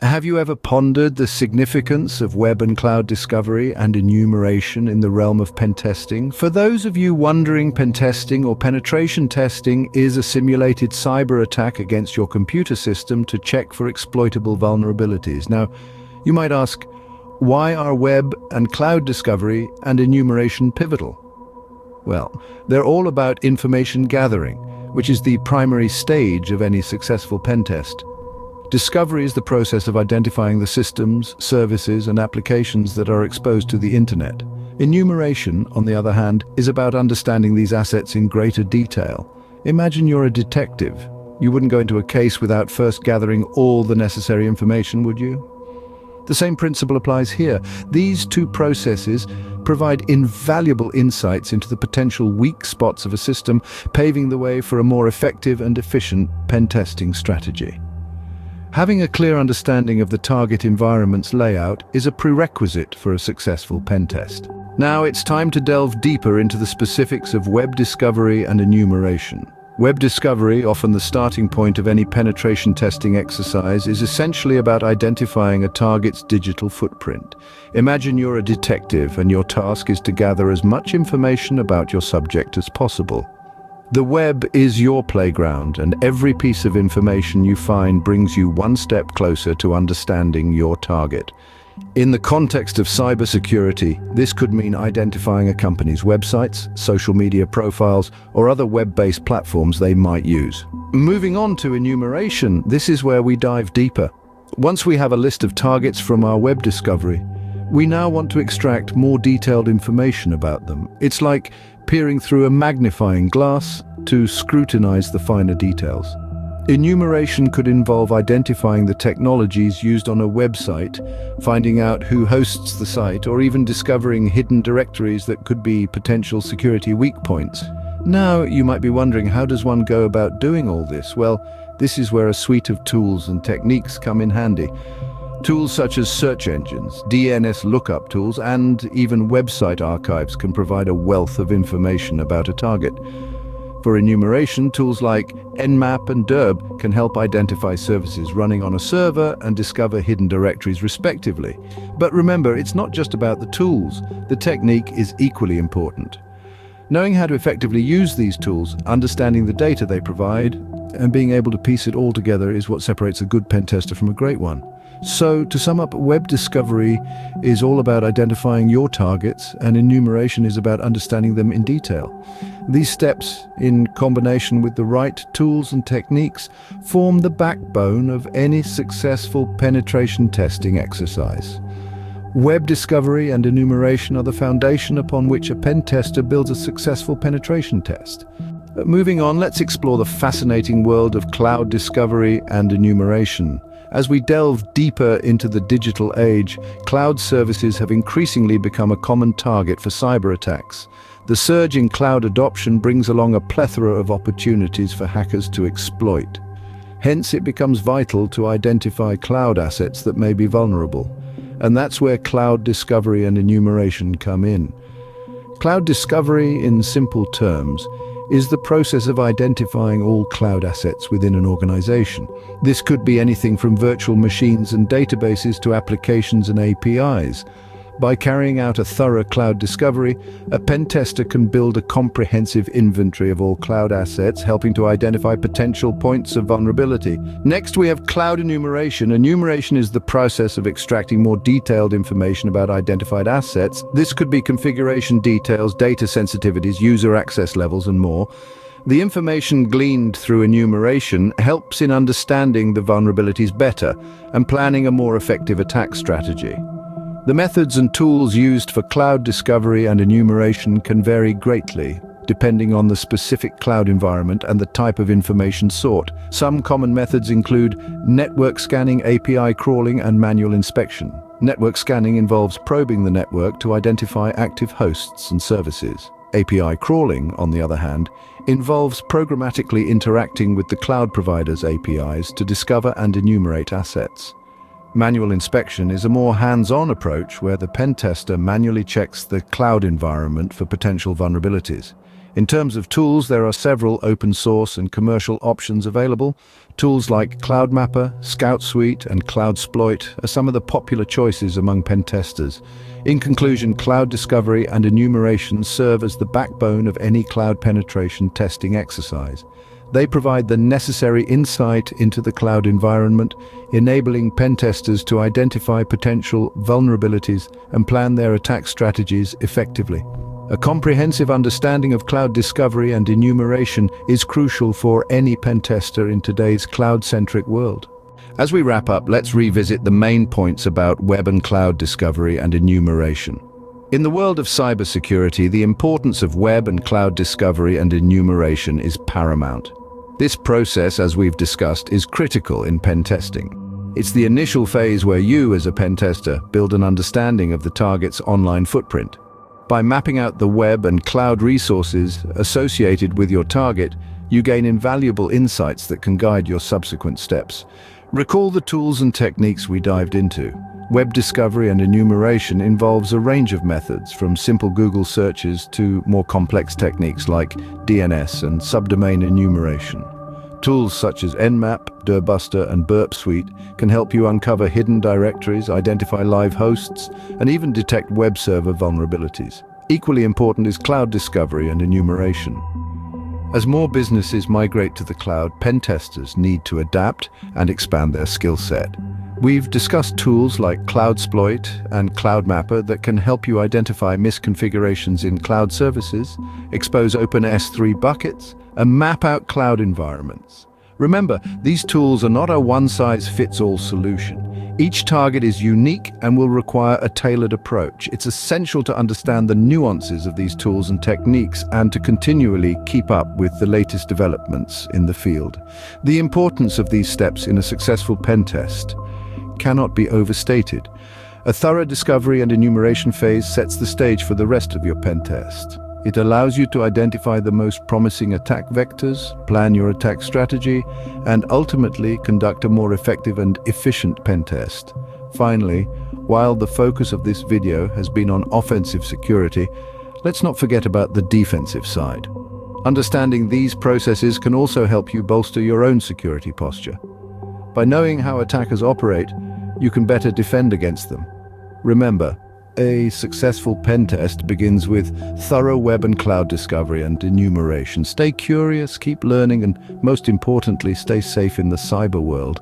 Have you ever pondered the significance of web and cloud discovery and enumeration in the realm of pen testing? For those of you wondering, pen testing or penetration testing is a simulated cyber attack against your computer system to check for exploitable vulnerabilities. Now, you might ask, why are web and cloud discovery and enumeration pivotal? Well, they're all about information gathering, which is the primary stage of any successful pen test. Discovery is the process of identifying the systems, services, and applications that are exposed to the internet. Enumeration, on the other hand, is about understanding these assets in greater detail. Imagine you're a detective. You wouldn't go into a case without first gathering all the necessary information, would you? The same principle applies here. These two processes provide invaluable insights into the potential weak spots of a system, paving the way for a more effective and efficient pen testing strategy. Having a clear understanding of the target environment's layout is a prerequisite for a successful pen test. Now it's time to delve deeper into the specifics of web discovery and enumeration. Web discovery, often the starting point of any penetration testing exercise, is essentially about identifying a target's digital footprint. Imagine you're a detective and your task is to gather as much information about your subject as possible. The web is your playground, and every piece of information you find brings you one step closer to understanding your target. In the context of cybersecurity, this could mean identifying a company's websites, social media profiles, or other web-based platforms they might use. Moving on to enumeration, this is where we dive deeper. Once we have a list of targets from our web discovery, we now want to extract more detailed information about them. It's like peering through a magnifying glass to scrutinize the finer details. Enumeration could involve identifying the technologies used on a website, finding out who hosts the site, or even discovering hidden directories that could be potential security weak points. Now, you might be wondering, how does one go about doing all this? Well, this is where a suite of tools and techniques come in handy. Tools such as search engines, DNS lookup tools, and even website archives can provide a wealth of information about a target. For enumeration, tools like Nmap and Derb can help identify services running on a server and discover hidden directories respectively. But remember, it's not just about the tools. The technique is equally important. Knowing how to effectively use these tools, understanding the data they provide, and being able to piece it all together is what separates a good pen tester from a great one. So, to sum up, web discovery is all about identifying your targets, and enumeration is about understanding them in detail. These steps, in combination with the right tools and techniques, form the backbone of any successful penetration testing exercise. Web discovery and enumeration are the foundation upon which a pen tester builds a successful penetration test. Moving on, let's explore the fascinating world of cloud discovery and enumeration. As we delve deeper into the digital age, cloud services have increasingly become a common target for cyber attacks. The surge in cloud adoption brings along a plethora of opportunities for hackers to exploit. Hence, it becomes vital to identify cloud assets that may be vulnerable. And that's where cloud discovery and enumeration come in. Cloud discovery, in simple terms, is the process of identifying all cloud assets within an organization. This could be anything from virtual machines and databases to applications and APIs. By carrying out a thorough cloud discovery, a pen tester can build a comprehensive inventory of all cloud assets, helping to identify potential points of vulnerability. Next, we have cloud enumeration. Enumeration is the process of extracting more detailed information about identified assets. This could be configuration details, data sensitivities, user access levels, and more. The information gleaned through enumeration helps in understanding the vulnerabilities better and planning a more effective attack strategy. The methods and tools used for cloud discovery and enumeration can vary greatly, depending on the specific cloud environment and the type of information sought. Some common methods include network scanning, API crawling, and manual inspection. Network scanning involves probing the network to identify active hosts and services. API crawling, on the other hand, involves programmatically interacting with the cloud provider's APIs to discover and enumerate assets. Manual inspection is a more hands-on approach where the pen tester manually checks the cloud environment for potential vulnerabilities. In terms of tools, there are several open source and commercial options available. Tools like CloudMapper, Scout Suite, and CloudSploit are some of the popular choices among pen testers. In conclusion, cloud discovery and enumeration serve as the backbone of any cloud penetration testing exercise. They provide the necessary insight into the cloud environment, enabling pen testers to identify potential vulnerabilities and plan their attack strategies effectively. A comprehensive understanding of cloud discovery and enumeration is crucial for any pen tester in today's cloud-centric world. As we wrap up, let's revisit the main points about web and cloud discovery and enumeration. In the world of cybersecurity, the importance of web and cloud discovery and enumeration is paramount. This process, as we've discussed, is critical in pen testing. It's the initial phase where you, as a pen tester, build an understanding of the target's online footprint. By mapping out the web and cloud resources associated with your target, you gain invaluable insights that can guide your subsequent steps. Recall the tools and techniques we dived into. Web discovery and enumeration involves a range of methods, from simple Google searches to more complex techniques like DNS and subdomain enumeration. Tools such as Nmap, Dirbuster, and Burp Suite can help you uncover hidden directories, identify live hosts, and even detect web server vulnerabilities. Equally important is cloud discovery and enumeration. As more businesses migrate to the cloud, pen testers need to adapt and expand their skill set. We've discussed tools like CloudSploit and CloudMapper that can help you identify misconfigurations in cloud services, expose open S3 buckets, and map out cloud environments. Remember, these tools are not a one-size-fits-all solution. Each target is unique and will require a tailored approach. It's essential to understand the nuances of these tools and techniques and to continually keep up with the latest developments in the field. The importance of these steps in a successful pen test cannot be overstated. A thorough discovery and enumeration phase sets the stage for the rest of your pen test. It allows you to identify the most promising attack vectors, plan your attack strategy, and ultimately conduct a more effective and efficient pen test. Finally, while the focus of this video has been on offensive security, let's not forget about the defensive side. Understanding these processes can also help you bolster your own security posture. By knowing how attackers operate, you can better defend against them. Remember, a successful pen test begins with thorough web and cloud discovery and enumeration. Stay curious, keep learning, and most importantly, stay safe in the cyber world.